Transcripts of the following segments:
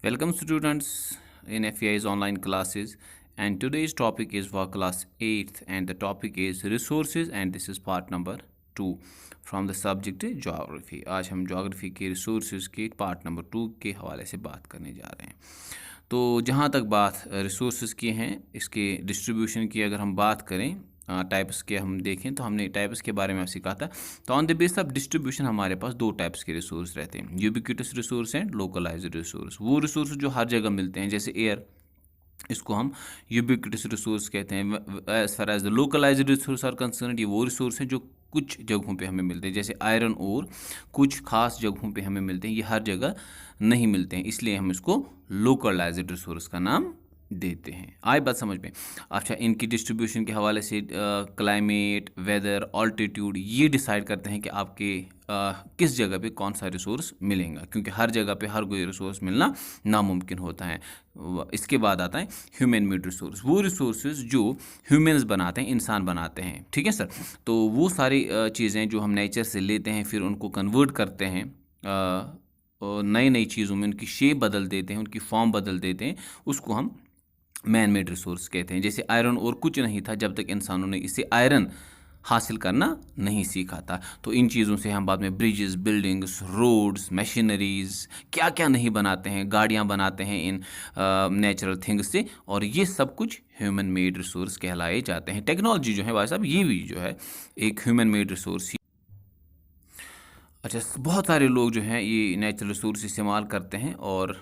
Welcome students in FEI's online classes, and today's topic is for class 8th and the topic is resources, and this is part number 2 from the subject geography. आज हम geography के resources के part number 2 के हवाले से बात करने जा रहे हैं। तो जहाँ तक बात resources की हैं, इसके distribution की अगर हम बात करें, टाइप्स के हम देखें तो हमने टाइप्स के बारे में सीखा था। तो on the base of distribution हमारे पास दो टाइप्स के रिसोर्स रहते हैं, ubiquitous resource and localized resource. वो रिसोर्स जो हर जगह मिलते हैं, जैसे एयर, इसको हम यूबिक्विटस रिसोर्स कहते हैं। As far as the localized resource are concern, ये वो रिसोर्स हैं जो कुछ जगहों पे हमें मिलते हैं, जैसे आयरन और कुछ खास जगहों पे हमें मिलते हैं, ये हर जगह नहीं मिलते हैं, इसलिए हम इसको लोकलाइज्ड रिसोर्स का नाम देते हैं। आए बात समझ में? अच्छा, इनकी डिस्ट्रीब्यूशन के हवाले से क्लाइमेट, वेदर, ऑल्टीट्यूड ये डिसाइड करते हैं कि आपके किस जगह पे कौन सा रिसोर्स मिलेगा, क्योंकि हर जगह पे हर कोई रिसोर्स मिलना नामुमकिन होता है। इसके बाद आता है ह्यूमन मेड रिसोर्स, वो रिसोर्सेज जो ह्यूमन्स बनाते हैं, इंसान बनाते हैं। ठीक है सर। तो वो सारी चीज़ें जो हम नेचर से लेते हैं, फिर उनको कन्वर्ट करते हैं नई नई चीज़ों में, उनकी शेप बदल देते हैं, उनकी फॉर्म बदल देते हैं, उसको हम मैन मेड रिसोर्स कहते हैं। जैसे आयरन और कुछ नहीं था जब तक इंसानों ने इसे आयरन हासिल करना नहीं सीखा था। तो इन चीज़ों से हम बाद में ब्रिजेस, बिल्डिंग्स, रोड्स, मशीनरीज, क्या क्या नहीं बनाते हैं, गाड़ियाँ बनाते हैं इन नेचुरल थिंग्स से, और ये सब कुछ ह्यूमन मेड रिसोर्स कहलाए जाते हैं। टेक्नोलॉजी जो है भाई साहब, ये भी जो है एक ह्यूमन मेड रिसोर्स ही। अच्छा, बहुत सारे लोग जो हैं ये नेचुरल रिसोर्स इस्तेमाल करते हैं और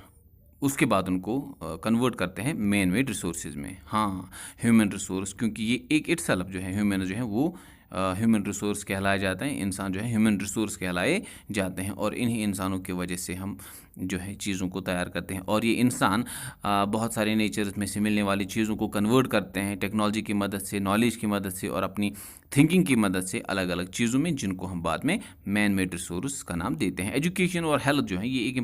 उसके बाद उनको कन्वर्ट करते हैं मैन मेड रिसोर्सेज में। हाँ, ह्यूमन रिसोर्स, क्योंकि ये एक इटसेल्फ जो है ह्यूमन जो है वो ह्यूमन रिसोर्स कहलाया जाता है, इंसान जो है ह्यूमन रिसोर्स कहलाए जाते हैं, और इन्हीं इंसानों की वजह से हम जो है चीज़ों को तैयार करते हैं। और ये इंसान बहुत सारे नेचर में से मिलने वाली चीज़ों को कन्वर्ट करते हैं टेक्नोलॉजी की मदद से, नॉलेज की मदद से और अपनी थिंकिंग की मदद से अलग अलग चीज़ों में, जिनको हम बाद में मैन मेड रिसोर्स का नाम देते हैं। एजुकेशन और हेल्थ जो है ये एक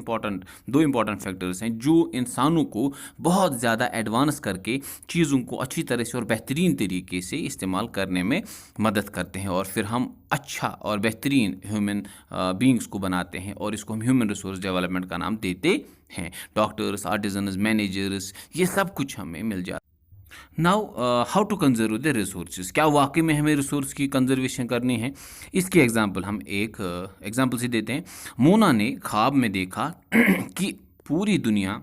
दो इम्पॉर्टेंट फैक्टर्स हैं जो इंसानों को बहुत ज़्यादा एडवांस करके चीज़ों को अच्छी तरह से और बेहतरीन तरीके से इस्तेमाल करने में मदद करते हैं, और फिर हम अच्छा और बेहतरीन ह्यूमन बींग्स को बनाते हैं, और इसको हम ह्यूमन रिसोर्स डेवलपमेंट का नाम देते हैं। डॉक्टर्स, आर्टिजन्स, मैनेजर्स, ये सब कुछ हमें मिल जाता है। Now how to conserve the resources, क्या वाकई में हमें रिसोर्स की कंजर्वेशन करनी है? इसकी एग्जांपल हम एक एग्जांपल से देते हैं। मोना ने ख्वाब में देखा कि पूरी दुनिया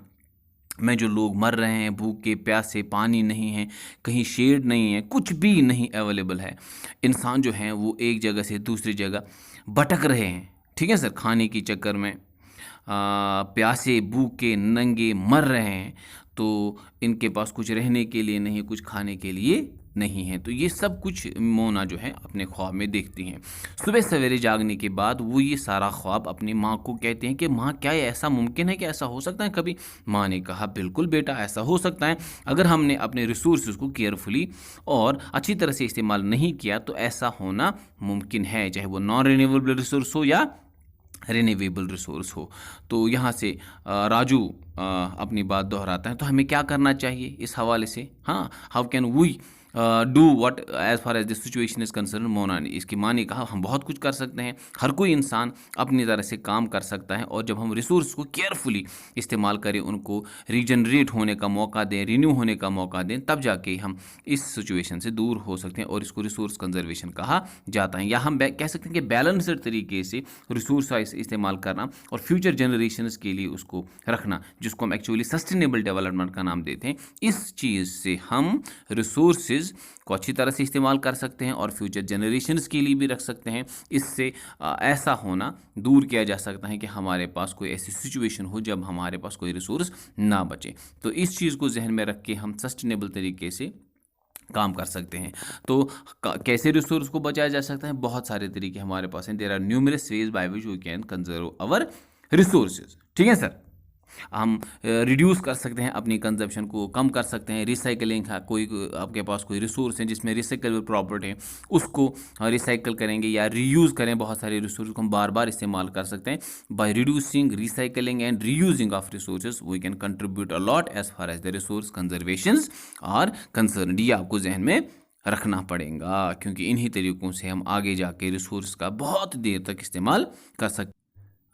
में जो लोग मर रहे हैं भूखे प्यासे, पानी नहीं है, कहीं शेड नहीं है, कुछ भी नहीं अवेलेबल है। इंसान जो हैं वो एक जगह से दूसरी जगह भटक रहे हैं, ठीक है सर, खाने की चक्कर में प्यासे, भूखे, नंगे मर रहे हैं। तो इनके पास कुछ रहने के लिए नहीं, कुछ खाने के लिए नहीं है। तो ये सब कुछ मोना जो है अपने ख्वाब में देखती हैं। सुबह सवेरे जागने के बाद वो ये सारा ख्वाब अपनी माँ को कहते हैं कि माँ, क्या ये ऐसा मुमकिन है कि ऐसा हो सकता है कभी? माँ ने कहा, बिल्कुल बेटा, ऐसा हो सकता है। अगर हमने अपने रिसोर्सेज को केयरफुली और अच्छी तरह से इस्तेमाल नहीं किया तो ऐसा होना मुमकिन है, चाहे वो नॉन रिन्यूएबल रिसोर्स हो या रिन्यूएबल रिसोर्स हो। तो यहाँ से राजू अपनी बात दोहराता है। तो हमें क्या करना चाहिए इस हवाले से? हाँ, how can we do what as far as the situation is concern? Mona ने, इसकी माँ ने कहा, हम बहुत कुछ कर सकते हैं, हर कोई इंसान अपनी तरह से काम कर सकता है, और जब हम रिसोर्स को केयरफुली इस्तेमाल करें, उनको रीजनरेट होने का मौका दें, रिन्यू होने का मौका दें, तब जाके हम इस सिचुएशन से दूर हो सकते हैं, और इसको रिसोर्स कंजर्वेशन कहा जाता है। या हम कह सकते हैं कि बैलेंस्ड तरीके से रिसोर्स का इस्तेमाल करना और फ्यूचर जनरेशन्स के लिए उसको रखना, जिसको हम एक्चुअली सस्टेनेबल डेवलपमेंट का नाम देते हैं। इस चीज़ से हम रिसोर्सेज को अच्छी तरह से इस्तेमाल कर सकते हैं और फ्यूचर जनरेशन्स के लिए भी रख सकते हैं। इससे ऐसा होना दूर किया जा सकता है कि हमारे पास कोई ऐसी सिचुएशन हो जब हमारे पास कोई रिसोर्स ना बचे। तो इस चीज़ को जहन में रख के हम सस्टेनेबल तरीके से काम कर सकते हैं। तो कैसे रिसोर्स को बचाया जा सकता है? बहुत सारे तरीके हमारे पास हैं। There are numerous ways by which we can conserve our resources. ठीक है सर। हम रिड्यूस कर सकते हैं, अपनी कंजप्शन को कम कर सकते हैं। रिसाइकलिंग है, कोई आपके पास कोई रिसोर्स है जिसमें रिसाइकलेबल प्रॉपर्टी है, उसको रिसाइकल करेंगे या रीयूज़ करें। बहुत सारे रिसोर्स को हम बार बार इस्तेमाल कर सकते हैं। By reducing, recycling and reusing of resources we can contribute a lot as far as the resource conservation are concern. ये आपको जहन में रखना पड़ेगा, क्योंकि इन्हीं तरीक़ों से हम आगे जाके रिसोर्स का बहुत देर तक इस्तेमाल कर सकते हैं।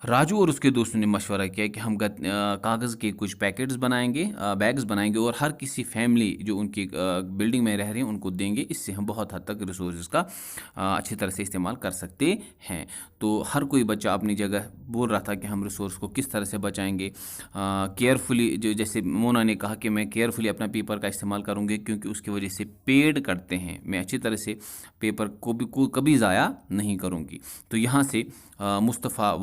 राजू और उसके दोस्तों ने मशवरा किया कि हम कागज़ के कुछ पैकेट्स बनाएंगे, बैग्स बनाएंगे और हर किसी फैमिली जो उनकी बिल्डिंग में रह रही है उनको देंगे। इससे हम बहुत हद तक रिसोर्स का अच्छी तरह से इस्तेमाल कर सकते हैं। तो हर कोई बच्चा अपनी जगह बोल रहा था कि हम रिसोर्स को किस तरह से बचाएंगे केयरफुली। जो जैसे मोना ने कहा कि मैं केयरफुली अपना पेपर का इस्तेमाल करूँगी क्योंकि उसकी वजह से पेड़ कटते हैं, मैं अच्छी तरह से पेपर को कभी ज़ाया नहीं करूँगी। तो यहाँ से मुस्तफ़ा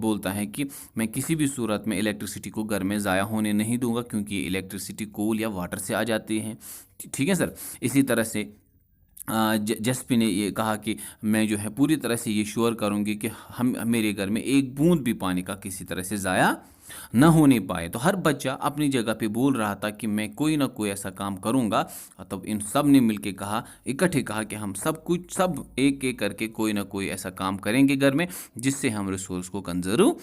बोलता है कि मैं किसी भी सूरत में इलेक्ट्रिसिटी को घर में ज़ाया होने नहीं दूंगा क्योंकि इलेक्ट्रिसिटी कोल या वाटर से आ जाती है। ठीक है सर। इसी तरह से जसपी ने ये कहा कि मैं जो है पूरी तरह से ये श्योर करूँगी कि हम मेरे घर में एक बूंद भी पानी का किसी तरह से ज़ाया न होने पाए। तो हर बच्चा अपनी जगह पे बोल रहा था कि मैं कोई ना कोई ऐसा काम करूँगा। तब इन सब ने मिलके कहा, इकट्ठे कहा कि हम सब एक एक करके कोई ना कोई ऐसा काम करेंगे घर में जिससे हम रिसोर्स को कंजर्व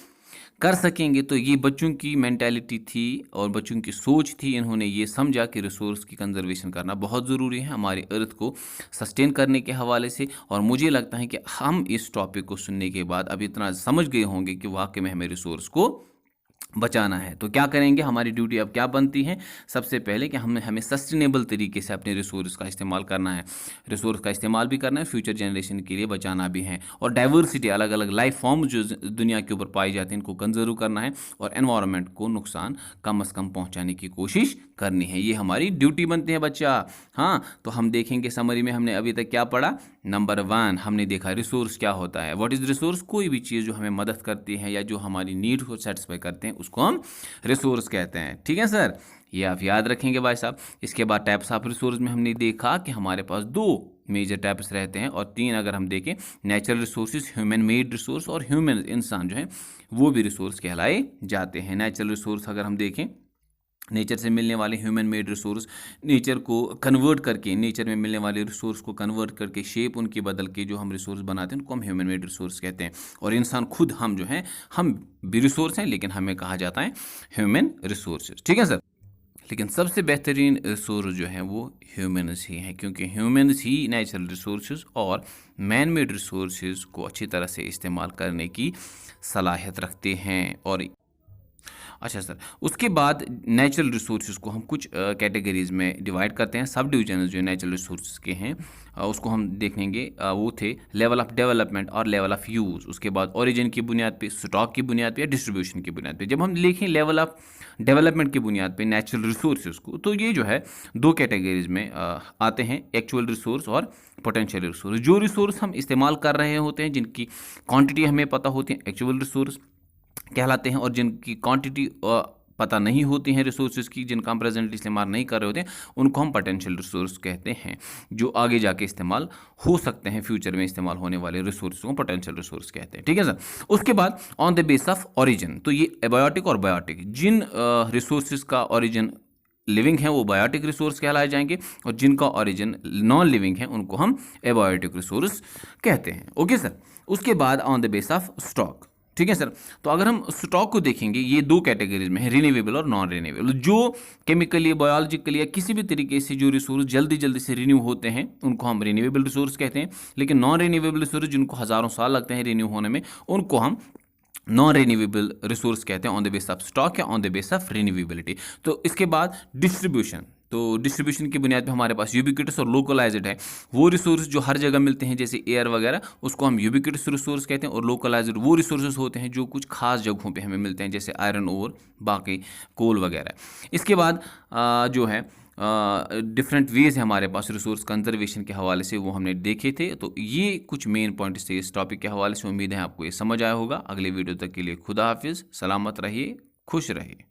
कर सकेंगे। तो ये बच्चों की मेंटालिटी थी और बच्चों की सोच थी। इन्होंने ये समझा कि रिसोर्स की कंजर्वेशन करना बहुत ज़रूरी है हमारी अर्थ को सस्टेन करने के हवाले से। और मुझे लगता है कि हम इस टॉपिक को सुनने के बाद अब इतना समझ गए होंगे कि वाकई में हमें रिसोर्स को बचाना है। तो क्या करेंगे, हमारी ड्यूटी अब क्या बनती है? सबसे पहले कि हमें सस्टेनेबल तरीके से अपने रिसोर्स का इस्तेमाल करना है। रिसोर्स का इस्तेमाल भी करना है, फ्यूचर जनरेशन के लिए बचाना भी है। और डाइवर्सिटी, अलग अलग लाइफ फॉर्म जो दुनिया के ऊपर पाई जाती हैं, इनको कंजर्व करना है और एनवायरनमेंट को नुकसान कम से कम पहुँचाने की कोशिश करनी है। ये हमारी ड्यूटी बनती है बच्चा। हाँ, तो हम देखेंगे समरी में हमने अभी तक क्या पढ़ा। नंबर 1 हमने देखा रिसोर्स क्या होता है। What is resource? कोई भी चीज़ जो हमें मदद करती है या जो हमारी नीड को सेटिस्फाई करते हैं उसको हम रिसोर्स कहते हैं। ठीक है सर, ये आप याद रखेंगे भाई साहब। इसके बाद टाइप्स ऑफ रिसोर्स में हमने देखा कि हमारे पास 2 मेजर टाइप्स रहते हैं और 3 अगर हम देखें, natural resources, human made resource और ह्यूमन इंसान जो है वो भी रिसोर्स कहलाए जाते हैं। नेचुरल रिसोर्स अगर हम देखें, नेचर से मिलने वाले ह्यूमन मेड रिसोर्स, नेचर को कन्वर्ट करके, नेचर में मिलने वाले रिसोर्स को कन्वर्ट करके, शेप उनकी बदल के जो हम रिसोर्स बनाते हैं उनको हम ह्यूमन मेड रिसोर्स कहते हैं। और इंसान खुद, हम जो हैं, हम भी रिसोर्स हैं लेकिन हमें कहा जाता है ह्यूमन रिसोर्सेज। ठीक है सर। लेकिन सबसे बेहतरीन रिसोर्स जो हैं वो ह्यूमन्स ही हैं क्योंकि ह्यूमन्स ही नेचुरल रिसोर्सेज और मैन मेड रिसोर्सेज को अच्छी तरह से इस्तेमाल करने की सलाहियत रखते हैं। और अच्छा सर, उसके बाद नेचुरल रिसोर्सेज को हम कुछ कैटेगरीज में डिवाइड करते हैं। सब डिविजन जो नेचुरल रिसोर्सेज के हैं उसको हम देखेंगे। वो थे लेवल ऑफ डेवलपमेंट और लेवल ऑफ यूज़। उसके बाद ओरिजिन की बुनियाद पे, स्टॉक की बुनियाद पे या डिस्ट्रीब्यूशन की बुनियाद पे। जब हम देखें लेवल ऑफ डेवलपमेंट की बुनियाद पे नेचुरल रिसोर्सेज को, तो ये जो है 2 कैटेगरीज में आते हैं, एक्चुअल रिसोर्स और पोटेंशियल रिसोर्स। जो रिसोर्स हम इस्तेमाल कर रहे होते हैं, जिनकी क्वांटिटी हमें पता होती है, एक्चुअल रिसोर्स कहलाते हैं। और जिनकी क्वांटिटी पता नहीं होती हैं रिसोर्सेज की, जिनका हम प्रेजेंटली इस्तेमाल नहीं कर रहे होते हैं, उनको हम पोटेंशियल रिसोर्स कहते हैं। जो आगे जाके इस्तेमाल हो सकते हैं, फ्यूचर में इस्तेमाल होने वाले रिसोर्स को पोटेंशियल रिसोर्स कहते हैं। ठीक है सर। उसके बाद on the base of origin, तो ये एबायोटिक और बायोटिक, जिन रिसोर्सेज का ओरिजिन लिविंग है वो बायोटिक रिसोर्स कहलाए जाएंगे और जिनका ओरिजिन नॉन लिविंग है उनको हम एबायोटिक रिसोर्स कहते हैं। Okay sir. उसके बाद on the base of stock. ठीक है सर। तो अगर हम स्टॉक को देखेंगे, ये 2 कैटेगरीज में है, रिन्यूएबल और नॉन रिन्यूएबल। जो केमिकली, बायोलॉजिकली या किसी भी तरीके से जो रिसोर्स जल्दी से रिन्यू होते हैं उनको हम रिन्यूएबल रिसोर्स कहते हैं। लेकिन नॉन रिन्यूएबल रिसोर्स जिनको हज़ारों साल लगते हैं रिन्यू होने में, उनको हम नॉन रिन्यूएबल रिसोर्स कहते हैं on the base of stock या on the base of renewability. तो इसके बाद डिस्ट्रीब्यूशन। तो डिस्ट्रीब्यूशन की बुनियाद पे हमारे पास यूबिक्विटस और लोकलाइज्ड है। वो रिसोर्स जो हर जगह मिलते हैं जैसे एयर वगैरह, उसको हम यूबिक्विटस रिसोर्स कहते हैं। और लोकलाइज्ड वो रिसोर्सेज होते हैं जो कुछ खास जगहों पे हमें मिलते हैं जैसे आयरन और बाकी कोल वगैरह। इसके बाद जो है डिफरेंट वेज है हमारे पास रिसोर्स कंजर्वेशन के हवाले से, वो हमने देखे थे। तो ये कुछ मेन पॉइंट्स थे इस टॉपिक के हवाले से। उम्मीद है आपको ये समझ आया होगा। अगले वीडियो तक के लिए खुदा हाफिज़, सलामत रहिए, खुश रहिए।